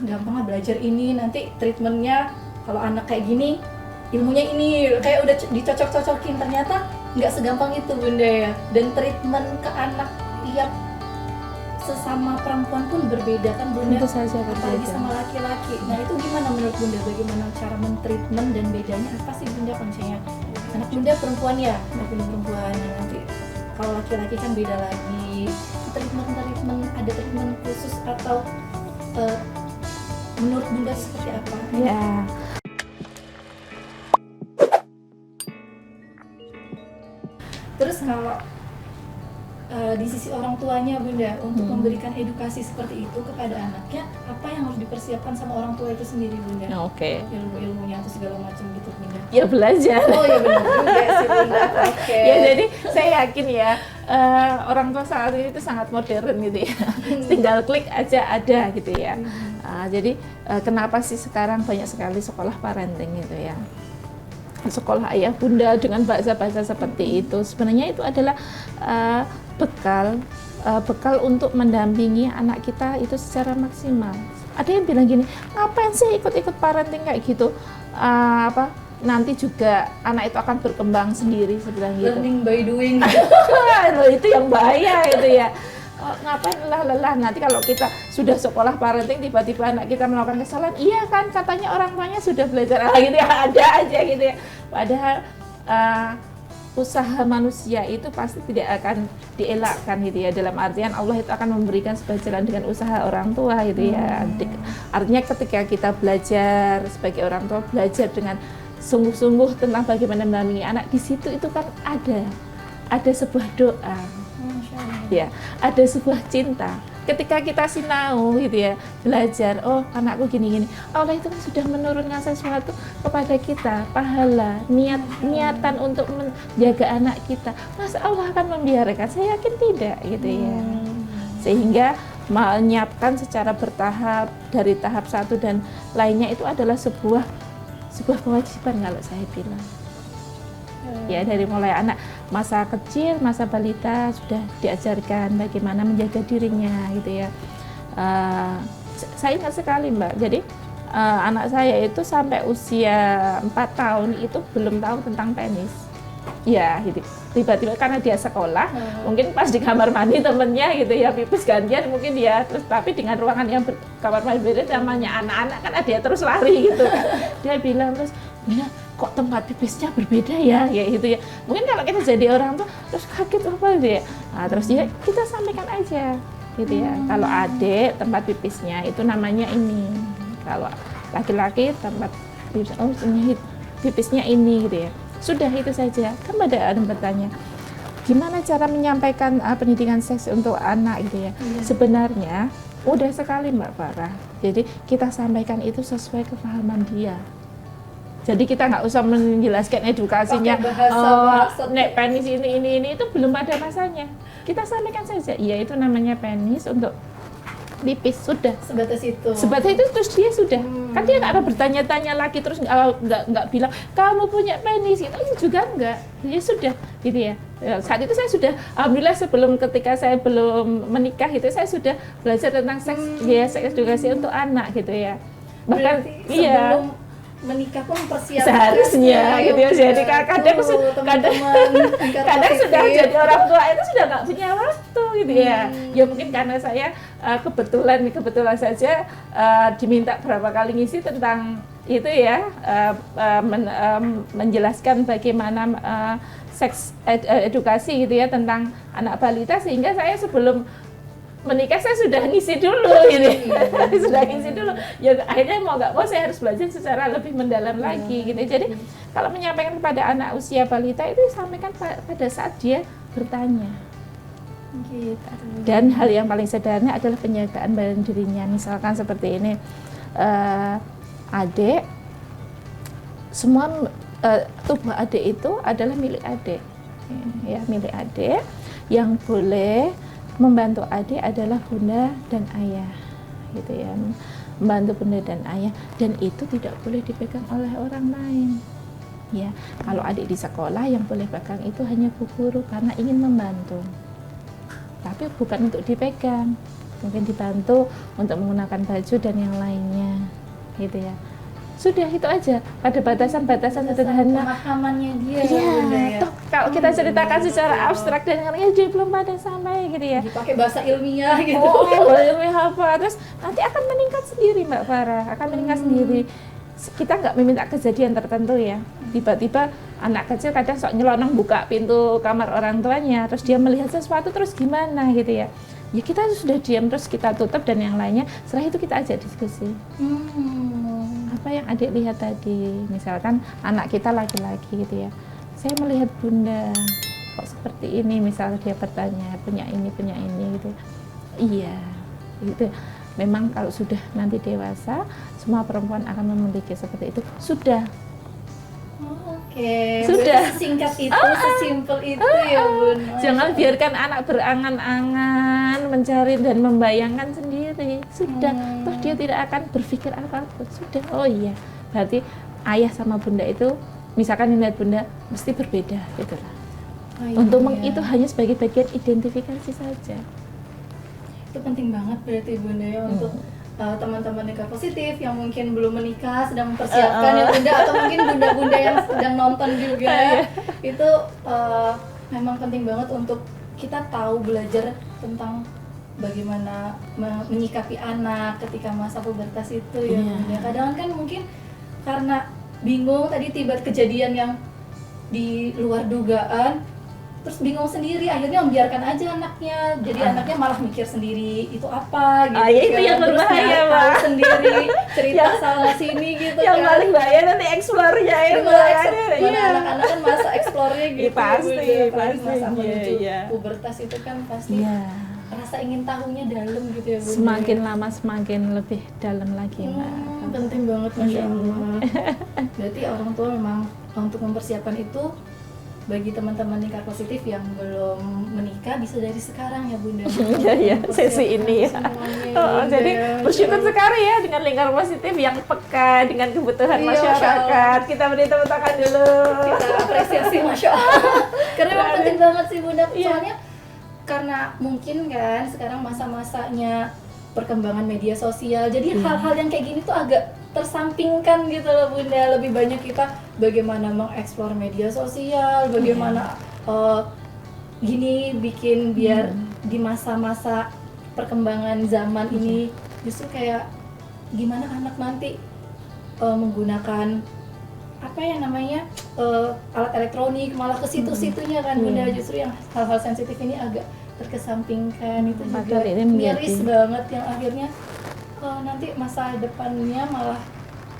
gampang lah belajar ini, nanti treatmentnya kalau anak kayak gini ilmunya ini, kayak udah dicocok-cocokin. Ternyata nggak segampang itu Bunda ya. Dan treatment ke anak tiap sesama perempuan pun berbeda kan Bunda, Tentu saja apalagi berbeda. sama laki-laki. Nah itu gimana menurut Bunda, bagaimana cara mentreatment dan bedanya apa sih Bunda kuncinya? Anak Bunda perempuan ya, anak Bunda perempuan. Nah, nanti kalau laki-laki kan beda lagi. Treatment ada treatment khusus atau menurut Bunda seperti apa? Ya, Terus kalau di sisi orang tuanya Bunda, untuk memberikan edukasi seperti itu kepada anaknya, apa yang harus dipersiapkan sama orang tua itu sendiri Bunda? oke. Ilmu-ilmunya atau segala macam gitu Bunda. Ya belajar. Oh ya benar juga sih Bunda. Oke. Ya jadi saya yakin ya orang tua saat ini itu sangat modern gitu ya. Tinggal klik aja ada gitu ya. Jadi kenapa sih sekarang banyak sekali sekolah parenting gitu ya, sekolah ayah bunda dengan bahasa-bahasa seperti itu. Sebenarnya itu adalah bekal untuk mendampingi anak kita itu secara maksimal. Ada yang bilang gini, ngapain sih ikut-ikut parenting kayak gitu? Nanti juga anak itu akan berkembang sendiri, sebilang gitu. Learning by doing. Loh, itu yang bahaya itu ya. Ngapain lelah nanti kalau kita sudah sekolah parenting tiba-tiba anak kita melakukan kesalahan, iya kan katanya orang tuanya sudah belajar gitu ya, ada aja gitu ya. Padahal usaha manusia itu pasti tidak akan dielakkan gitu ya, dalam artian Allah itu akan memberikan sejalan dengan usaha orang tua gitu ya. Artinya ketika kita belajar sebagai orang tua, belajar dengan sungguh-sungguh tentang bagaimana mendampingi anak, di situ itu kan ada sebuah doa, ya, ada sebuah cinta. Ketika kita sinau gitu ya, belajar, oh anakku gini-gini, Allah itu kan sudah menurunkan sesuatu kepada kita, pahala, niatan untuk menjaga anak kita. Masa Allah akan membiarkan? Saya yakin tidak gitu ya. Sehingga menyiapkan secara bertahap, dari tahap satu dan lainnya itu adalah sebuah kewajiban kalau saya bilang. Ya, dari mulai anak masa kecil, masa balita sudah diajarkan bagaimana menjaga dirinya gitu ya. Saya ingat sekali Mbak, jadi anak saya itu sampai usia 4 tahun itu belum tahu tentang penis. Ya gitu, tiba-tiba karena dia sekolah, mungkin pas di kamar mandi temennya gitu ya, pipis gantian mungkin dia, terus tapi dengan ruangan yang kamar mandi beda, namanya anak-anak kan ada terus lari gitu kan. Dia bilang terus, Bunda, kok tempat pipisnya berbeda ya, ya gitu ya. Mungkin kalau kita jadi orang tuh terus kaget apa gitu ya. Nah, terus ya kita sampaikan aja gitu ya. Kalau adik tempat pipisnya itu namanya ini. Kalau laki-laki tempat pipisnya ini gitu ya. Sudah itu saja. Kan ada bertanya, gimana cara menyampaikan pendidikan seks untuk anak gitu ya. Sebenarnya mudah sekali Mbak Farah. Jadi kita sampaikan itu sesuai kepahaman dia. Jadi kita nggak usah menjelaskan edukasinya, nek penis ini itu belum pada masanya. Kita sampaikan saja, iya itu namanya penis untuk pipis, sudah. Sebatas itu. Sebatas itu terus dia sudah. Kan dia nggak ada bertanya-tanya lagi terus nggak bilang kamu punya penis itu juga enggak. Ya sudah, gitu ya. Saat itu saya sudah, alhamdulillah ketika saya belum menikah itu saya sudah belajar tentang seks, ya seks edukasi untuk anak gitu ya. Bahkan sebelum menikah pun persiapan seharusnya gitu ya. Jadi kadang sudah jadi orang tua itu sudah nggak punya waktu gitu ya. Ya mungkin karena saya kebetulan saja diminta berapa kali ngisi tentang itu ya, menjelaskan bagaimana seks edukasi gitu ya tentang anak balita, sehingga saya sebelum menikah saya sudah ngisi dulu ini, sudah ngisi dulu. Ya akhirnya mau nggak mau saya harus belajar secara lebih mendalam lagi gitu. Jadi kalau menyampaikan kepada anak usia balita itu sampaikan pada saat dia bertanya. Gitu. Dan hal yang paling sederhana adalah penjagaan badan dirinya. Misalkan seperti ini, adik, semua tubuh adik itu adalah milik adik, ya milik adik. Yang boleh membantu adik adalah bunda dan ayah, gitu ya, membantu bunda dan ayah, dan itu tidak boleh dipegang oleh orang lain. Ya, kalau adik di sekolah yang boleh pegang itu hanya bu guru karena ingin membantu, tapi bukan untuk dipegang. mungkin dibantu untuk menggunakan baju dan yang lainnya gitu ya. Sudah itu aja, pada batasan-batasan sederhana. Pemahamannya dia Iya, Bunda ya. toh kalau kita ceritakan betul. secara abstrak dan ya dia belum pada sampai gitu ya. Dipakai bahasa ilmiah gitu. Boleh apa? Terus nanti akan meningkat sendiri Mbak Farah, akan meningkat sendiri. Kita nggak meminta kejadian tertentu ya. Tiba-tiba anak kecil kadang sok nyelonong buka pintu kamar orang tuanya, terus dia melihat sesuatu terus gimana gitu ya. Ya kita sudah diam terus kita tutup dan yang lainnya. Setelah itu kita ajak diskusi. Apa yang adik lihat tadi, misalkan anak kita laki-laki gitu ya, saya melihat bunda kok seperti ini, misalnya dia bertanya punya ini gitu, iya gitu. Memang kalau sudah nanti dewasa semua perempuan akan memiliki seperti itu, sudah. Oke, Sudah. singkat itu, sesimpel itu ya Bun. Jangan biarkan anak berangan-angan mencari dan membayangkan sendiri. Sudah, toh dia tidak akan berpikir apapun. Sudah, oh iya, berarti ayah sama bunda itu, misalkan melihat bunda, mesti berbeda gitu lah. Oh, iya, Untuk iya. itu hanya sebagai bagian identifikasi saja. Itu penting banget berarti Bunda ya untuk teman-teman nikah positif yang mungkin belum menikah, sedang mempersiapkan ya Bunda, atau mungkin bunda-bunda yang sedang nonton juga. Itu memang penting banget untuk kita tahu, belajar tentang bagaimana menyikapi anak ketika masa pubertas itu ya Bunda. Kadang kan mungkin karena bingung, tadi tiba kejadian yang di luar dugaan, terus bingung sendiri, akhirnya membiarkan aja anaknya, jadi anaknya malah mikir sendiri itu apa gitu. Ya itu yang Terus berbahaya, dia tahu Mbak. sendiri cerita sana sini gitu Yang kan. paling bahaya nanti explore-nya itu. Mana anak-anak kan masa eksplornya gitu. Pasti, Bunda. Apalagi pasti, masa menuju iya. pubertas itu kan pasti Iya. rasa ingin tahunya dalam gitu ya Bunda. Semakin lama semakin lebih dalam lagi Mbak. Penting banget Masya Allah. Berarti orang tua memang untuk mempersiapkan itu, bagi teman-teman nikah positif yang belum menikah bisa dari sekarang ya Bunda. Iya, sesi ini ya. Semuanya, Jadi Bunda. bersyukur sekali ya dengan lingkaran positif yang peka dengan kebutuhan Iya, masyarakat. Kita beri tepuk tangan dulu. Kita apresiasi Masya Allah. Karena memang penting banget sih Bunda. Iya. Soalnya karena mungkin kan sekarang masa-masanya perkembangan media sosial, jadi hal-hal yang kayak gini tuh agak tersampingkan gitu loh Bunda. Lebih banyak kita bagaimana mengeksplor media sosial, bagaimana gini bikin biar di masa-masa perkembangan zaman ini justru kayak gimana anak nanti menggunakan apa ya namanya alat elektronik malah ke situ-situnya kan Bunda. Justru yang hal-hal sensitif ini agak terkesampingkan, itu juga Padahal ini miris menjadi- banget yang akhirnya nanti masa depannya malah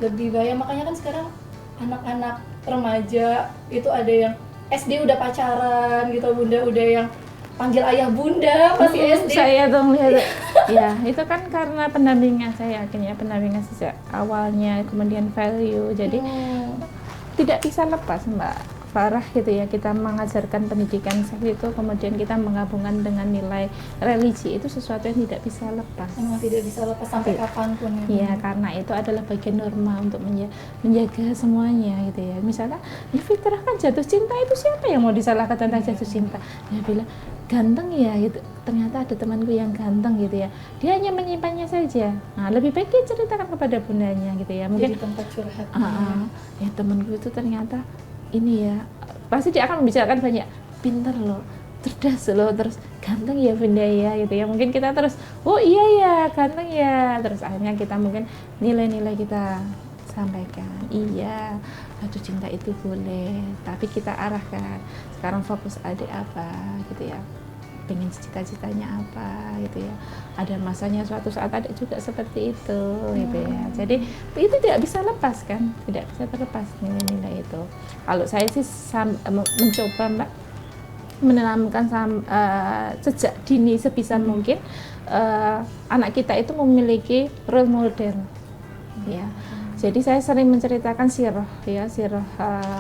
lebih bahaya. Makanya kan sekarang anak-anak remaja itu ada yang SD udah pacaran gitu Bunda, udah yang panggil ayah bunda masih SD. Saya dong lihat. Ya, itu kan karena pendampingan, saya yakin ya, pendampingan sejak awalnya, kemudian value. Jadi tidak bisa lepas Mbak Farah gitu ya, kita mengajarkan pendidikan seks itu, kemudian kita menggabungkan dengan nilai religi, itu sesuatu yang tidak bisa lepas. Memang tidak bisa lepas sampai kapanpun ya. Iya, karena itu adalah bagian norma untuk menjaga semuanya gitu ya. Misalnya, ya fitrah kan jatuh cinta, itu siapa yang mau disalahkan tentang jatuh cinta? Dia bilang, ganteng ya gitu. Ternyata ada temanku yang ganteng gitu ya. Dia hanya menyimpannya saja. Nah, lebih baik dia ceritakan kepada bundanya gitu ya. Mungkin Jadi tempat curhat. ya temanku itu ternyata ini ya, pasti dia akan membicarakan banyak, pinter loh, cerdas loh, terus ganteng ya bunda ya gitu ya. Mungkin kita terus, oh iya ya ganteng ya, terus akhirnya kita mungkin nilai-nilai kita sampaikan, iya jatuh cinta itu boleh, tapi kita arahkan sekarang fokus adik apa gitu ya, pengen cita-citanya apa gitu ya, ada masanya suatu saat ada juga seperti itu gitu ya. Jadi itu tidak bisa lepas kan, tidak bisa terlepas nilai-nilai itu. Kalau saya sih mencoba Mbak menanamkan sejak dini sebisa mungkin anak kita itu memiliki role model ya. Jadi saya sering menceritakan sirah ya, sirah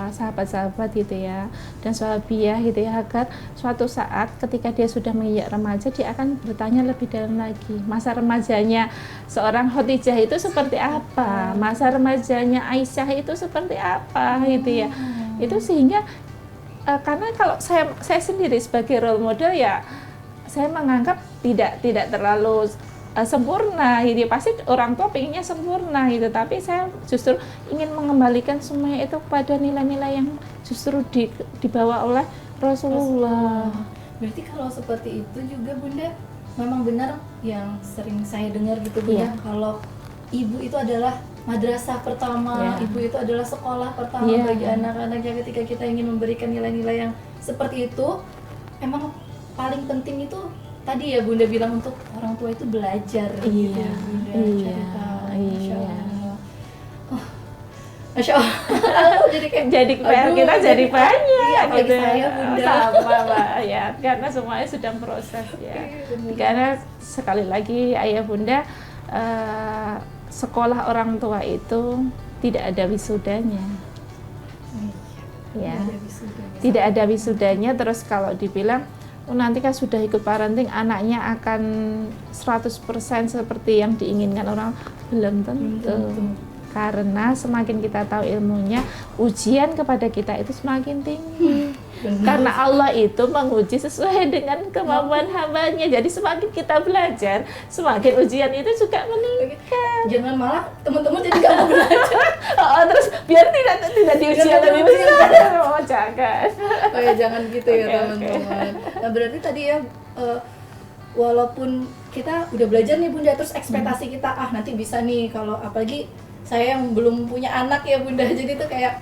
sahabat-sahabat gitu ya, dan sahabiah gitu ya, agar suatu saat ketika dia sudah menginjak remaja, dia akan bertanya lebih dalam lagi, masa remajanya seorang Khadijah itu seperti apa, masa remajanya Aisyah itu seperti apa gitu ya. Itu sehingga karena kalau saya sendiri sebagai role model ya, saya menganggap tidak terlalu sempurna gitu. Pasti orang tua pengennya sempurna gitu, tapi saya justru ingin mengembalikan semuanya itu pada nilai-nilai yang justru dibawa oleh Rasulullah. Berarti kalau seperti itu juga Bunda, memang benar yang sering saya dengar gitu Bunda, kalau ibu itu adalah madrasah pertama, ibu itu adalah sekolah pertama bagi anak-anaknya. Ketika kita ingin memberikan nilai-nilai yang seperti itu, emang paling penting itu tadi ya Bunda bilang untuk orang tua itu belajar gitu Bunda, cari tahu. Masya Allah. Oh, Masya Allah. jadi PR kita jadi banyak iya, gitu. Saya Bunda. Sama Mbak ya, karena semuanya sedang proses ya. Karena sekali lagi ayah Bunda, sekolah orang tua itu tidak ada wisudanya. Ya. Tidak ada wisudanya. Terus kalau dibilang nanti kan sudah ikut parenting, anaknya akan 100% seperti yang diinginkan orang, belum tentu. Karena semakin kita tahu ilmunya, ujian kepada kita itu semakin tinggi. Karena Allah itu menguji sesuai dengan kemampuan hambanya. Jadi semakin kita belajar, semakin ujian itu juga meningkat. Jangan malah teman-teman jadi gak mau belajar. Terus biar tidak diuji lebih besar. Oh jangan. Oh ya jangan gitu ya teman-teman. Nah berarti tadi ya walaupun kita udah belajar nih Bunda, terus ekspektasi kita nanti bisa nih, kalau apalagi saya yang belum punya anak ya Bunda, jadi tuh kayak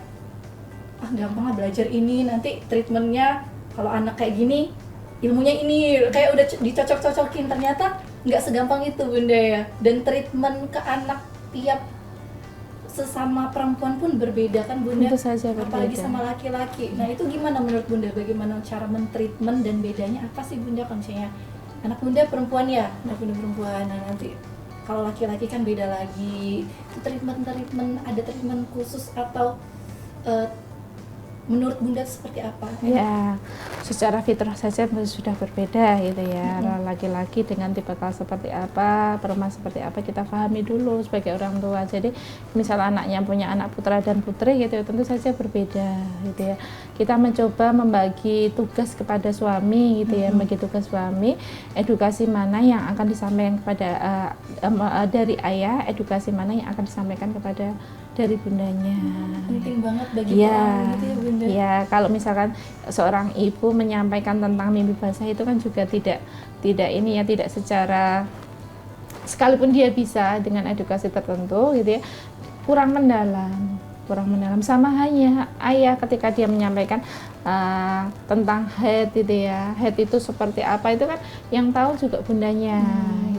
gampang lah belajar ini, nanti treatmentnya kalau anak kayak gini ilmunya ini, kayak udah dicocok-cocokin. Ternyata nggak segampang itu Bunda ya. Dan treatment ke anak tiap sesama perempuan pun berbeda kan Bunda, tentu saja berbeda. Apalagi sama laki-laki. Nah itu gimana menurut Bunda, bagaimana cara mentreatment dan bedanya apa sih Bunda? Kalau misalnya anak Bunda perempuan ya, anak Bunda perempuan, nah nanti kalau laki-laki kan beda lagi. Itu treatment ada treatment khusus atau menurut Bunda seperti apa? Ya, secara fitrah saja sudah berbeda gitu ya. Laki-laki dengan tipikal seperti apa, perempuan seperti apa, kita pahami dulu sebagai orang tua. Jadi misal anaknya punya anak putra dan putri gitu, tentu saja berbeda gitu ya. Kita mencoba membagi tugas kepada suami gitu ya, bagi tugas suami, edukasi mana yang akan disampaikan kepada dari ayah, edukasi mana yang akan disampaikan kepada dari bundanya. Penting banget bagi peran gitu ya Bunda. Ya, kalau misalkan seorang ibu menyampaikan tentang mimpi basah itu kan juga tidak secara, sekalipun dia bisa dengan edukasi tertentu gitu ya, kurang mendalam. Sama hanya ayah ketika dia menyampaikan tentang haid gitu ya, haid itu seperti apa, itu kan yang tahu juga bundanya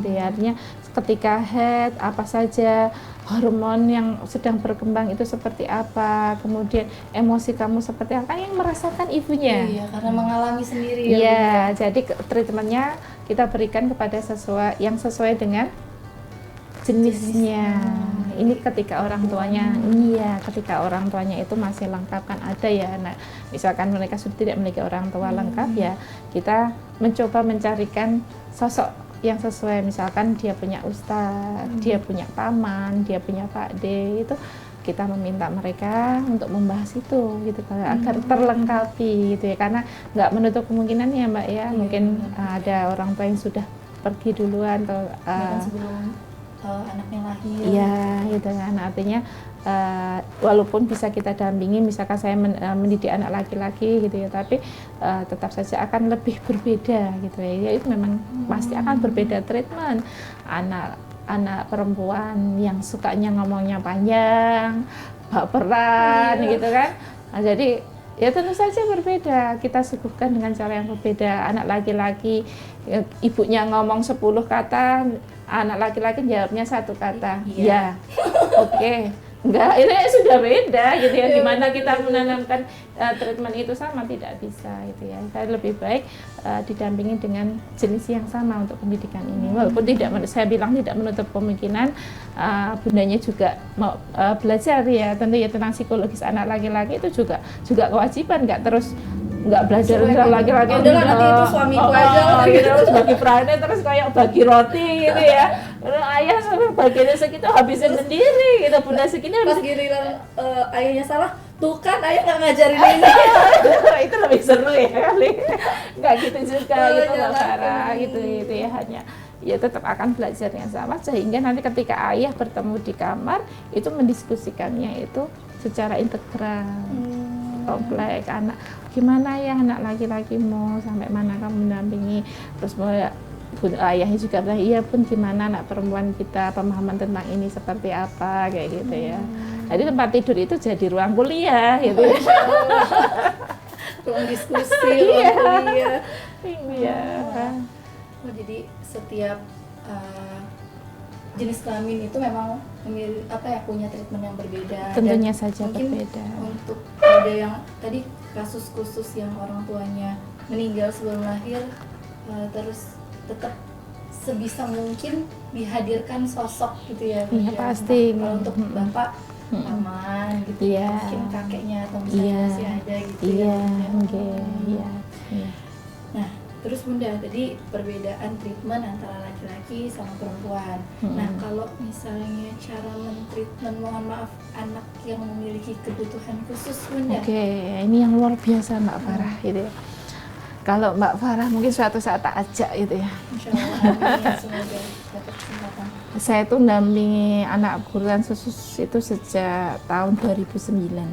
gitu ya. Artinya ketika haid apa saja, hormon yang sedang berkembang itu seperti apa, kemudian emosi kamu seperti apa, yang merasakan ibunya. Iya, karena mengalami sendiri ya. Iya, jadi treatmentnya kita berikan kepada sesuai dengan jenisnya. Ini ketika orang tuanya, ketika orang tuanya itu masih lengkap kan ada ya. Nah, misalkan mereka sudah tidak memiliki orang tua lengkap ya, kita mencoba mencarikan sosok yang sesuai. Misalkan dia punya ustadz, dia punya paman, dia punya pakde, itu kita meminta mereka untuk membahas itu gitu agar terlengkapi gitu ya, karena nggak menutup kemungkinan ya Mbak ya, mungkin ada orang tua yang sudah pergi duluan atau sebelum anaknya lahir. Iya gitu kan, artinya walaupun bisa kita dampingi, misalkan saya mendidik anak laki-laki gitu ya, tapi tetap saja akan lebih berbeda gitu ya, itu memang pasti akan berbeda treatment. Anak perempuan yang sukanya ngomongnya panjang, baperan gitu kan, nah, jadi ya tentu saja berbeda, kita suguhkan dengan cara yang berbeda. Anak laki-laki ibunya ngomong 10 kata, anak laki-laki jawabnya 1 kata, ya oke. Enggak, ini sudah beda gitu ya. Dimana kita menanamkan treatment itu sama, tidak bisa gitu ya. Saya lebih baik didampingi dengan jenis yang sama untuk pendidikan ini. Walaupun saya bilang tidak menutup kemungkinan bundanya juga mau belajar ya, tentu ya tentang psikologis anak laki-laki itu juga kewajiban, nggak belajar tentang laki-laki. Udah nanti itu suamiku aja gitu, terus bagi perannya terus kayak bagi roti gitu ya. Ayah sama bagian segitu habisin sendiri gitu, bunda segini pas giliran ayahnya salah, tuh kan ayah nggak ngajarin ini. Itu lebih seru ya kali. Nggak gitu juga Oh, gitu Mbak jangan Farah ini. gitu ya, hanya ya tetap akan belajar yang sama sehingga nanti ketika ayah bertemu di kamar itu mendiskusikannya itu secara integral. Kompleks anak gimana ya anak laki-laki mau sampai mana kamu mendampingi, terus ayahnya juga bilang iya pun gimana anak perempuan kita pemahaman tentang ini seperti apa kayak gitu ya. Jadi tempat tidur itu jadi ruang kuliah gitu ya. Ruang diskusi, ruang kuliah. Iya. Oh, jadi setiap jenis kelamin itu memang punya treatment yang berbeda. Tentunya Dan saja mungkin berbeda. untuk ada yang tadi kasus khusus yang orang tuanya meninggal sebelum lahir, terus tetap sebisa mungkin dihadirkan sosok gitu ya. Iya, Bunda. pasti. Kalau untuk bapak aman gitu Iya. ya, mungkin kakeknya atau misalnya Iya. masih ada gitu Iya, ya. Bunda. oke, iya. Iya. Nah, terus Bunda, tadi perbedaan treatment antara laki-laki sama perempuan. Nah, kalau misalnya cara men-treatment, mohon maaf, anak yang memiliki kebutuhan khusus Bunda. Oke, ini yang luar biasa Mbak Farah gitu ya. Kalau Mbak Farah mungkin suatu saat tak ajak gitu ya. Insya Allah, amin. Semoga dapat kesempatan. Saya tuh mendampingi anak kebutuhan khusus itu sejak tahun 2009.